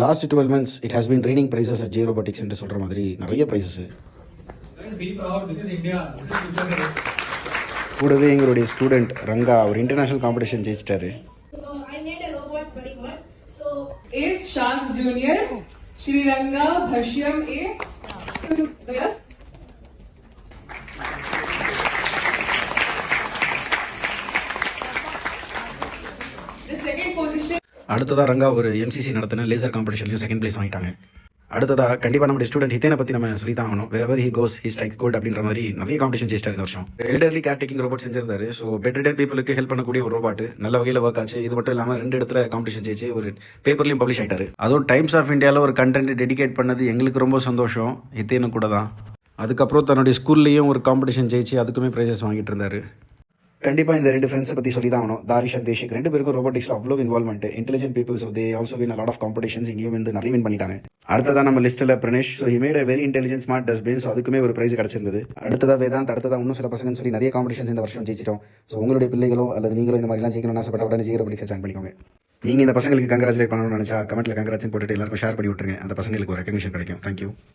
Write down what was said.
Last 12 months it has been raining prizes at J Robotics என்று சொல்கிற மாதிரி நிறைய prices. Be proud, this is India, this is future race. கூடவே எங்களுடைய student Ranga ஒரு இன்டர்நேஷனல் காம்படிஷன் ஜெயிச்சிட்டாரு. So I made a robot very good. So Ace Shank Junior, Sri Ranga Bhashyam A. Yes. The second position. அடுத்ததாக ரங்கா ஒரு MCC நடத்தின laser காம்படிஷன்லையும் second place வாங்கிட்டாங்க. அடுத்ததாக கண்டிப்பாக நம்மளுடைய ஸ்டூடெண்ட் ஹிதேனை பற்றி நம்ம சொல்லி தான் ஆகணும். வேற he goes he strikes gold அப்படின்ற மாதிரி நிறைய காம்படிஷன் ஜெயிச்சிட்டாரு இந்த வருஷம். எல்டர்லி கேர் டேக்கிங் ரோபோட் செஞ்சிருந்தாரு. ஸோ பெட்ரிடன் பீப்புளுக்கு ஹெல்ப் பண்ணக்கூடிய ஒரு ரோபாட் நல்ல வகையில் ஒர்க் ஆச்சு. இது மட்டும் இல்லாமல் 2 இடத்துல காம்படிஷன் ஜெயிச்சு ஒரு பேப்பர்லையும் பப்ளிஷ் ஆயிட்டாரு. அதுவும் டைம்ஸ் ஆஃப் இந்தியாவில் ஒரு கண்டென்ட் டெடிகேட் பண்ணது எங்களுக்கு ரொம்ப சந்தோஷம். ஹிதேனு கூட தான். அதுக்கப்புறம் தன்னுடைய ஸ்கூல்லையும் ஒரு காம்படிஷன் ஜெயிச்சு அதுக்குமே ப்ரைஸஸ் வாங்கிட்டு இருந்தாரு. கண்டிப்பாக இந்த 2 ஃப்ரெண்ட்ஸை பற்றி சொல்லி தான் ஆகணும். தாரிஷ் அண்ட் தேஷிக் 2 பேருக்கும் ரோபோட்டிக்ஸில் அவ்வளோ involvement. Intelligent people, so they also win lot of competitions. இங்கேயும் வந்து நிறைய வின் பண்ணிட்டாங்க. அடுத்ததான் நம்ம லிஸ்ட்டில் Pranesh. So he made a very intelligent smart dustbin. So அதுக்குமே ஒரு ப்ரைஸ் கிடச்சிருந்தது. அடுத்ததாக வேதாந்த். அடுத்ததாக இன்னும் சில பசங்கன்னு சொல்லி நிறைய காம்படிஷன்ஸ் இந்த வருஷம் ஜெயிச்சிட்டோம். ஸோ உங்களுடைய பிள்ளைகளோ அல்லது நீங்களும் இந்த மாதிரிலாம் ஜெயிக்கணும்னு ஆசைப்பட்ட உடனே ஜீரோ ரோபோட்டிக்ஸை ஜாயின் பண்ணிக்கோங்க. நீங்கள் இந்த பசங்களுக்கு கங்க்ராச்சுலேட் பண்ணணும்னு நினச்சா கமெண்ட்டில் கங்க்ராச்சுன்னு போட்டுட்டு எல்லாருக்கும் ஷேர் பண்ணி விட்டுருங்க. அந்த பசங்களுக்கு ஒரு ரெக்கக்னிஷன் கிடைக்கும். தேங்க்யூ.